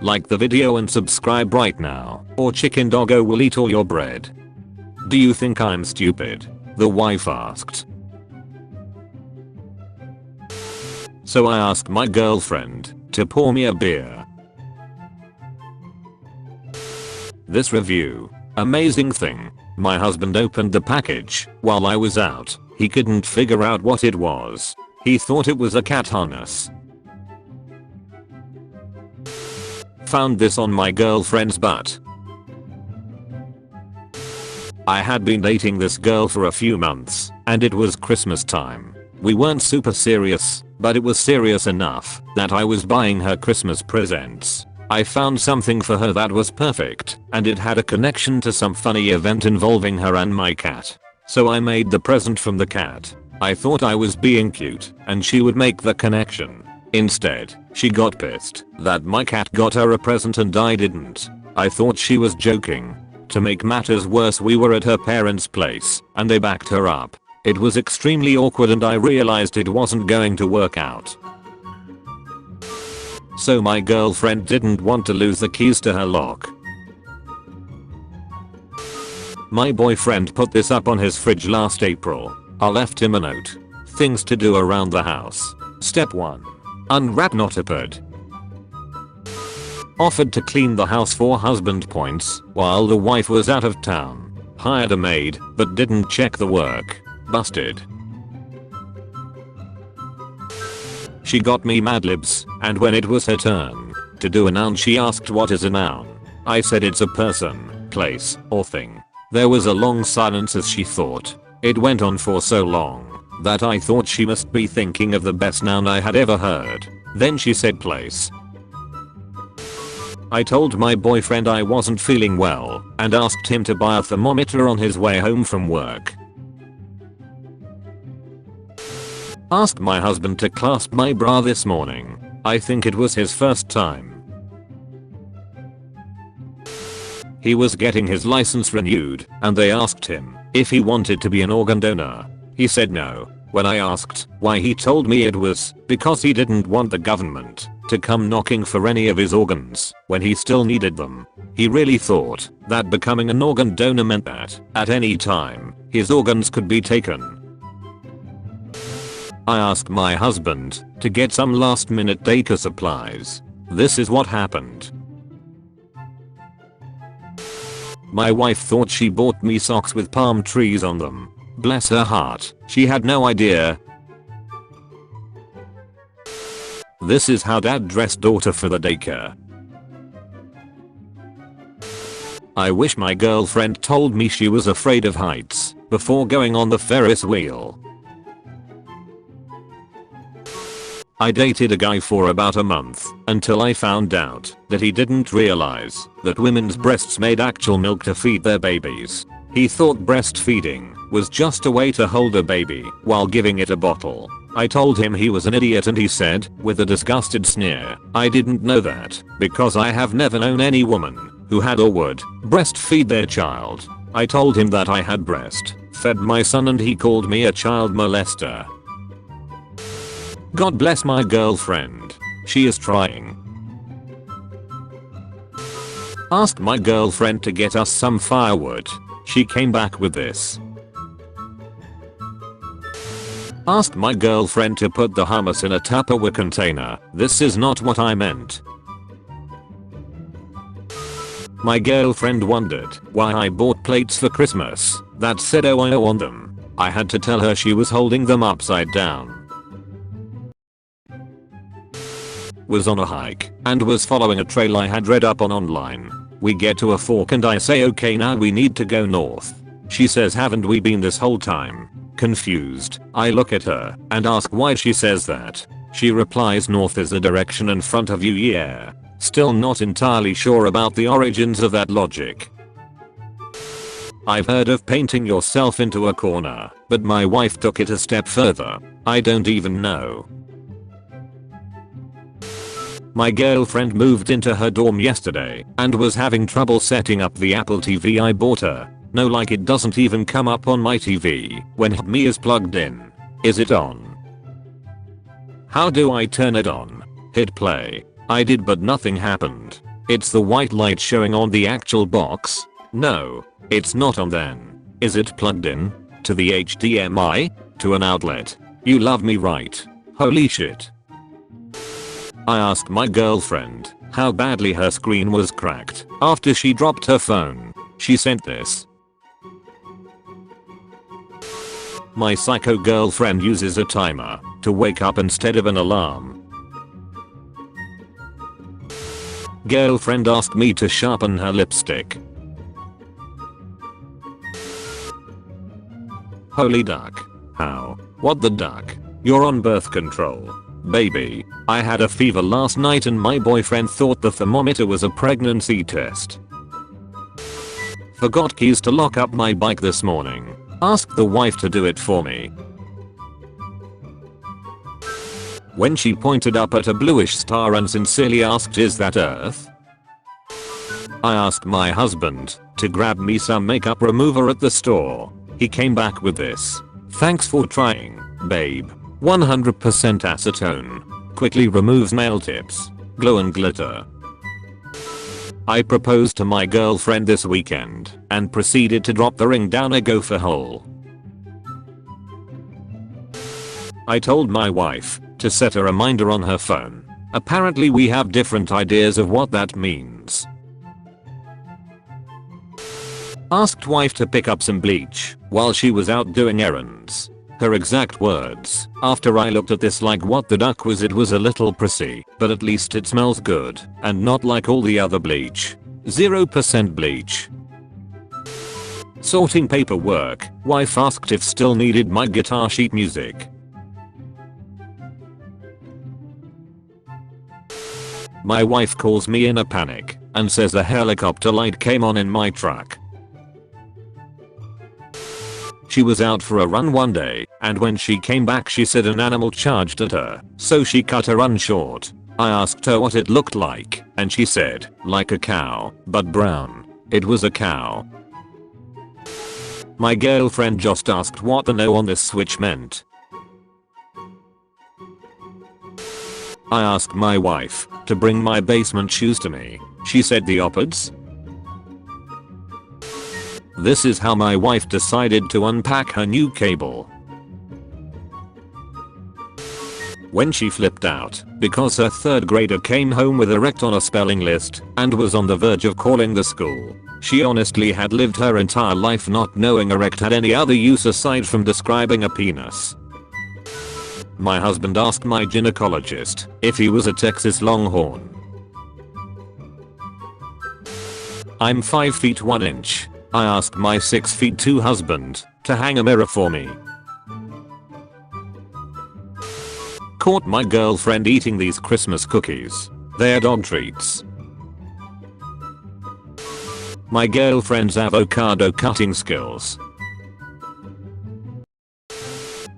Like the video and subscribe right now, or chicken doggo will eat all your bread. Do you think I'm stupid? The wife asked. So I asked my girlfriend to pour me a beer. This review. Amazing thing. My husband opened the package while I was out. He couldn't figure out what it was. He thought it was a cat harness. Found this on my girlfriend's butt. I had been dating this girl for a few months, and it was Christmas time. We weren't super serious, but it was serious enough that I was buying her Christmas presents. I found something for her that was perfect, and it had a connection to some funny event involving her and my cat. So I made the present from the cat. I thought I was being cute, and she would make the connection. Instead, she got pissed that my cat got her a present and I didn't. I thought she was joking. To make matters worse, we were at her parents' place, and they backed her up. It was extremely awkward and I realized it wasn't going to work out. So my girlfriend didn't want to lose the keys to her lock. My boyfriend put this up on his fridge last April. I left him a note. Things to do around the house. Step 1. Unwrap Notipad. Offered to clean the house for husband points while the wife was out of town. Hired a maid but didn't check the work. Busted. She got me Mad Libs, and when it was her turn to do a noun she asked what is a noun. I said it's a person, place, or thing. There was a long silence as she thought. It went on for so long that I thought she must be thinking of the best noun I had ever heard. Then she said place. I told my boyfriend I wasn't feeling well and asked him to buy a thermometer on his way home from work. Asked my husband to clasp my bra this morning. I think it was his first time. He was getting his license renewed and they asked him if he wanted to be an organ donor. He said no. When I asked why, he told me it was because he didn't want the government to come knocking for any of his organs when he still needed them. He really thought that becoming an organ donor meant that at any time his organs could be taken. I asked my husband to get some last minute daycare supplies. This is what happened. My wife thought she bought me socks with palm trees on them. Bless her heart, she had no idea. This is how dad dressed daughter for the daycare. I wish my girlfriend told me she was afraid of heights before going on the Ferris wheel. I dated a guy for about a month until I found out that he didn't realize that women's breasts made actual milk to feed their babies. He thought breastfeeding was just a way to hold a baby while giving it a bottle. I told him he was an idiot and he said, with a disgusted sneer, I didn't know that because I have never known any woman who had or would breastfeed their child. I told him that I had breastfed my son and he called me a child molester. God bless my girlfriend. She is trying. Asked my girlfriend to get us some firewood. She came back with this. Asked my girlfriend to put the hummus in a Tupperware container. This is not what I meant. My girlfriend wondered why I bought plates for Christmas that said OIO on them. I had to tell her she was holding them upside down. Was on a hike and was following a trail I had read up on online. We get to a fork and I say, okay, now we need to go north. She says, haven't we been this whole time? Confused, I look at her and ask why she says that. She replies, north is the direction in front of you, yeah. Still not entirely sure about the origins of that logic. I've heard of painting yourself into a corner, but my wife took it a step further. I don't even know. My girlfriend moved into her dorm yesterday and was having trouble setting up the Apple TV I bought her. No, like it doesn't even come up on my TV when me is plugged in. Is it on? How do I turn it on? Hit play. I did, but nothing happened. It's the white light showing on the actual box. No, it's not on then. Is it plugged in? To the HDMI? To an outlet? You love me, right? Holy shit. I asked my girlfriend how badly her screen was cracked after she dropped her phone. She sent this. My psycho girlfriend uses a timer to wake up instead of an alarm. Girlfriend asked me to sharpen her lipstick. Holy duck. How? What the duck? You're on birth control. Baby, I had a fever last night and my boyfriend thought the thermometer was a pregnancy test. Forgot keys to lock up my bike this morning. Asked the wife to do it for me. When she pointed up at a bluish star and sincerely asked, is that Earth? I asked my husband to grab me some makeup remover at the store. He came back with this. Thanks for trying, babe. 100% acetone. Quickly removes nail tips. Glow and glitter. I proposed to my girlfriend this weekend and proceeded to drop the ring down a gopher hole. I told my wife to set a reminder on her phone. Apparently we have different ideas of what that means. Asked wife to pick up some bleach while she was out doing errands. Her exact words, after I looked at this like what the duck was, it was a little prissy, but at least it smells good and not like all the other bleach. 0% bleach. Sorting paperwork, wife asked if still needed my guitar sheet music. My wife calls me in a panic and says a helicopter light came on in my truck. She was out for a run one day, and when she came back she said an animal charged at her, so she cut her run short. I asked her what it looked like, and she said, like a cow, but brown. It was a cow. My girlfriend just asked what the no on this switch meant. I asked my wife to bring my basement shoes to me. She said the oppods. This is how my wife decided to unpack her new cable. When she flipped out because her third grader came home with erect on a spelling list and was on the verge of calling the school. She honestly had lived her entire life not knowing erect had any other use aside from describing a penis. My husband asked my gynecologist if he was a Texas Longhorn. I'm 5 feet 1 inch. I asked my 6 feet 2 husband to hang a mirror for me. Caught my girlfriend eating these Christmas cookies. They're dog treats. My girlfriend's avocado cutting skills.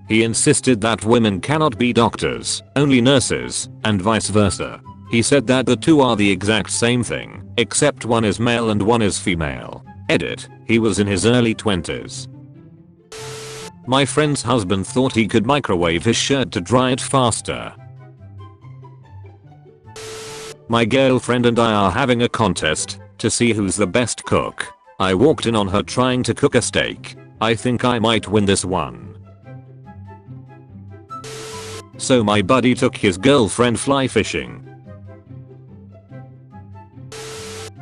He insisted that women cannot be doctors, only nurses, and vice versa. He said that the two are the exact same thing, except one is male and one is female. Edit, he was in his early 20s. My friend's husband thought he could microwave his shirt to dry it faster. My girlfriend and I are having a contest to see who's the best cook. I walked in on her trying to cook a steak. I think I might win this one. So my buddy took his girlfriend fly fishing.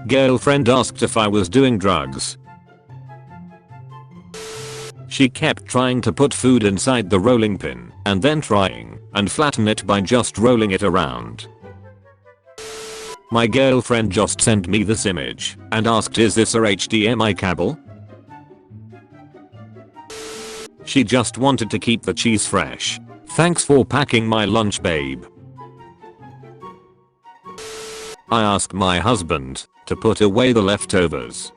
Girlfriend asked if I was doing drugs. She kept trying to put food inside the rolling pin and then trying and flatten it by just rolling it around. My girlfriend just sent me this image and asked, is this her HDMI cable? She just wanted to keep the cheese fresh. Thanks for packing my lunch, babe. I asked my husband to put away the leftovers.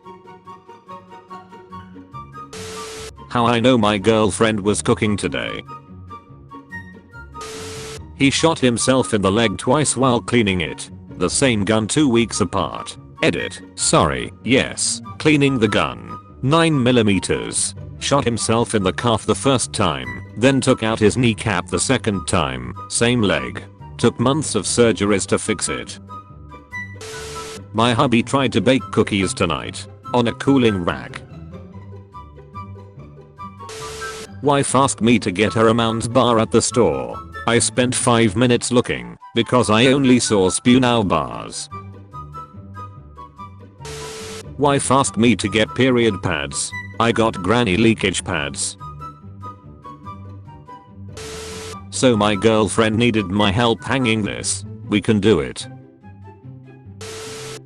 How I know my girlfriend was cooking today. He shot himself in the leg twice while cleaning it. The same gun 2 weeks apart. Edit, sorry, yes, cleaning the gun. 9mm. Shot himself in the calf the first time, then took out his kneecap the second time, same leg. Took months of surgeries to fix it. My hubby tried to bake cookies tonight on a cooling rack. Wife asked me to get her a Mounds bar at the store. I spent 5 minutes looking because I only saw Spew Now bars. Wife asked me to get period pads. I got granny leakage pads. So my girlfriend needed my help hanging this. We can do it.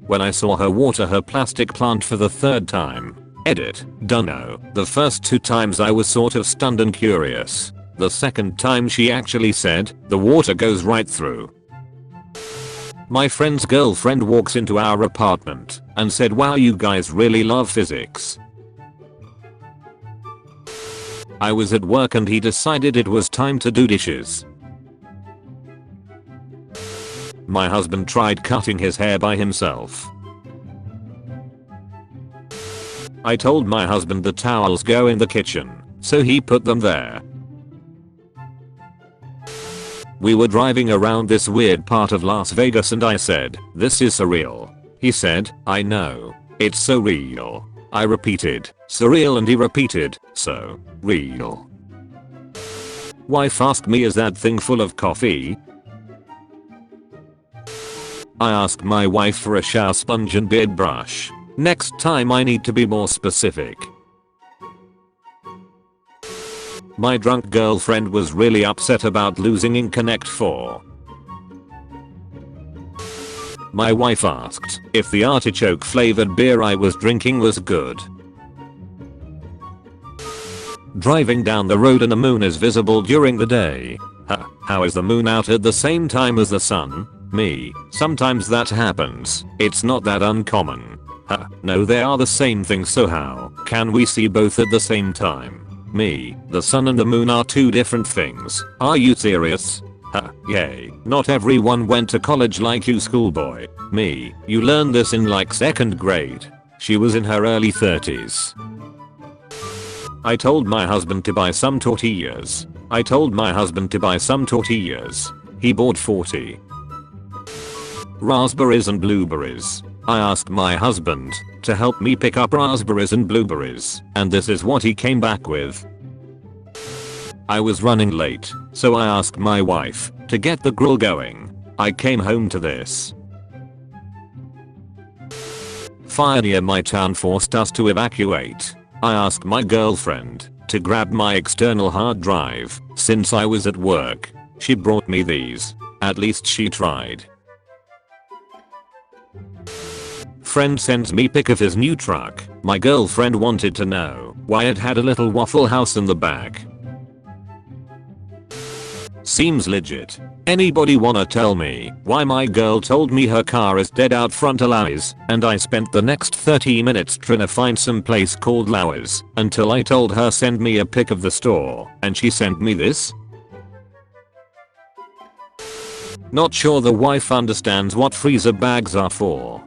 When I saw her water her plastic plant for the 3rd time. Edit. Dunno. The first 2 times I was sort of stunned and curious. The 2nd time she actually said, the water goes right through. My friend's girlfriend walks into our apartment and said, wow, you guys really love physics. I was at work and he decided it was time to do dishes. My husband tried cutting his hair by himself. I told my husband the towels go in the kitchen, so he put them there. We were driving around this weird part of Las Vegas and I said, this is surreal. He said, I know. It's so real. I repeated, surreal, and he repeated, so real. Wife asked me, is that thing full of coffee? I asked my wife for a shower sponge and beard brush. Next time I need to be more specific. My drunk girlfriend was really upset about losing in Connect 4. My wife asked if the artichoke flavored beer I was drinking was good. Driving down the road and the moon is visible during the day. How is the moon out at the same time as the sun? Me. Sometimes that happens. It's not that uncommon. No, they are the same thing, so how can we see both at the same time? Me. The sun and the moon are 2 different things. Are you serious? Yay. Not everyone went to college like you, schoolboy. Me. You learned this in like 2nd grade. She was in her early 30s. I told my husband to buy some tortillas. He bought 40. Raspberries and blueberries. I asked my husband to help me pick up raspberries and blueberries, and this is what he came back with. I was running late, so I asked my wife to get the grill going. I came home to this. Fire near my town forced us to evacuate. I asked my girlfriend to grab my external hard drive since I was at work. She brought me these. At least she tried. Friend sends me pic of his new truck. My girlfriend wanted to know why it had a little Waffle House in the back. Seems legit. Anybody wanna tell me why my girl told me her car is dead out front of Lowe's, and I spent the next 30 minutes trying to find some place called Lowe's until I told her send me a pic of the store, and she sent me this? Not sure the wife understands what freezer bags are for.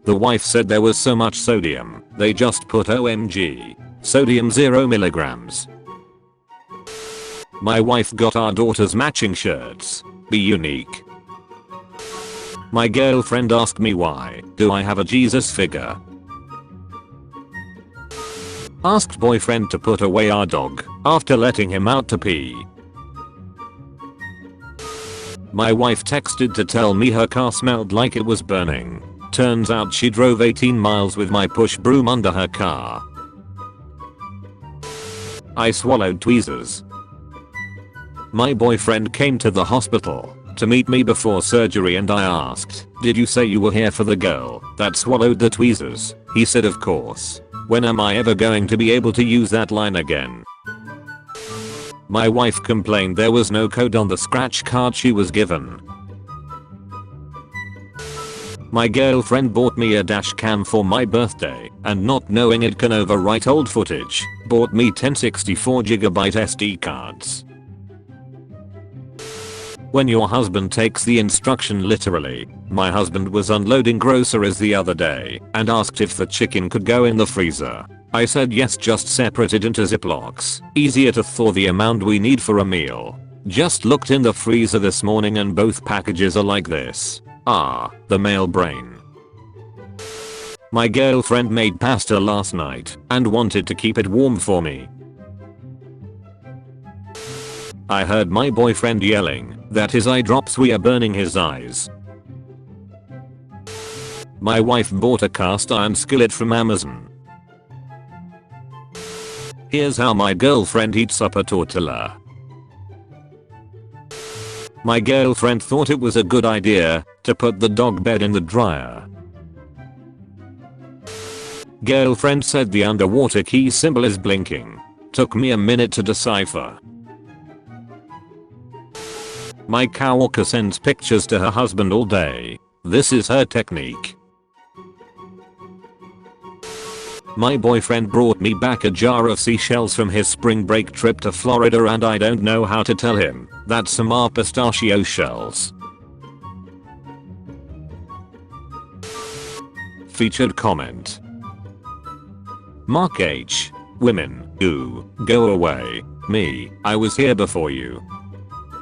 The wife said there was so much sodium, they just put OMG. Sodium 0 milligrams. My wife got our daughters matching shirts. Be unique. My girlfriend asked me why do I have a Jesus figure. Asked boyfriend to put away our dog after letting him out to pee. My wife texted to tell me her car smelled like it was burning. Turns out she drove 18 miles with my push broom under her car. I swallowed tweezers. My boyfriend came to the hospital to meet me before surgery and I asked, did you say you were here for the girl that swallowed the tweezers? He said, of course. When am I ever going to be able to use that line again? My wife complained there was no code on the scratch card she was given. My girlfriend bought me a dash cam for my birthday and not knowing it can overwrite old footage, bought me 10 64GB SD cards. When your husband takes the instruction literally. My husband was unloading groceries the other day and asked if the chicken could go in the freezer. I said yes, just separate it into Ziplocs. Easier to thaw the amount we need for a meal. Just looked in the freezer this morning and both packages are like this. Ah, the male brain. My girlfriend made pasta last night and wanted to keep it warm for me. I heard my boyfriend yelling that his eye drops were burning his eyes. My wife bought a cast iron skillet from Amazon. Here's how my girlfriend heats up a tortilla. My girlfriend thought it was a good idea to put the dog bed in the dryer. Girlfriend said the underwater key symbol is blinking. Took me a minute to decipher. My coworker sends pictures to her husband all day. This is her technique. My boyfriend brought me back a jar of seashells from his spring break trip to Florida and I don't know how to tell him that some are pistachio shells. Featured comment. Mark H. Women, ooh, go away. Me, I was here before you.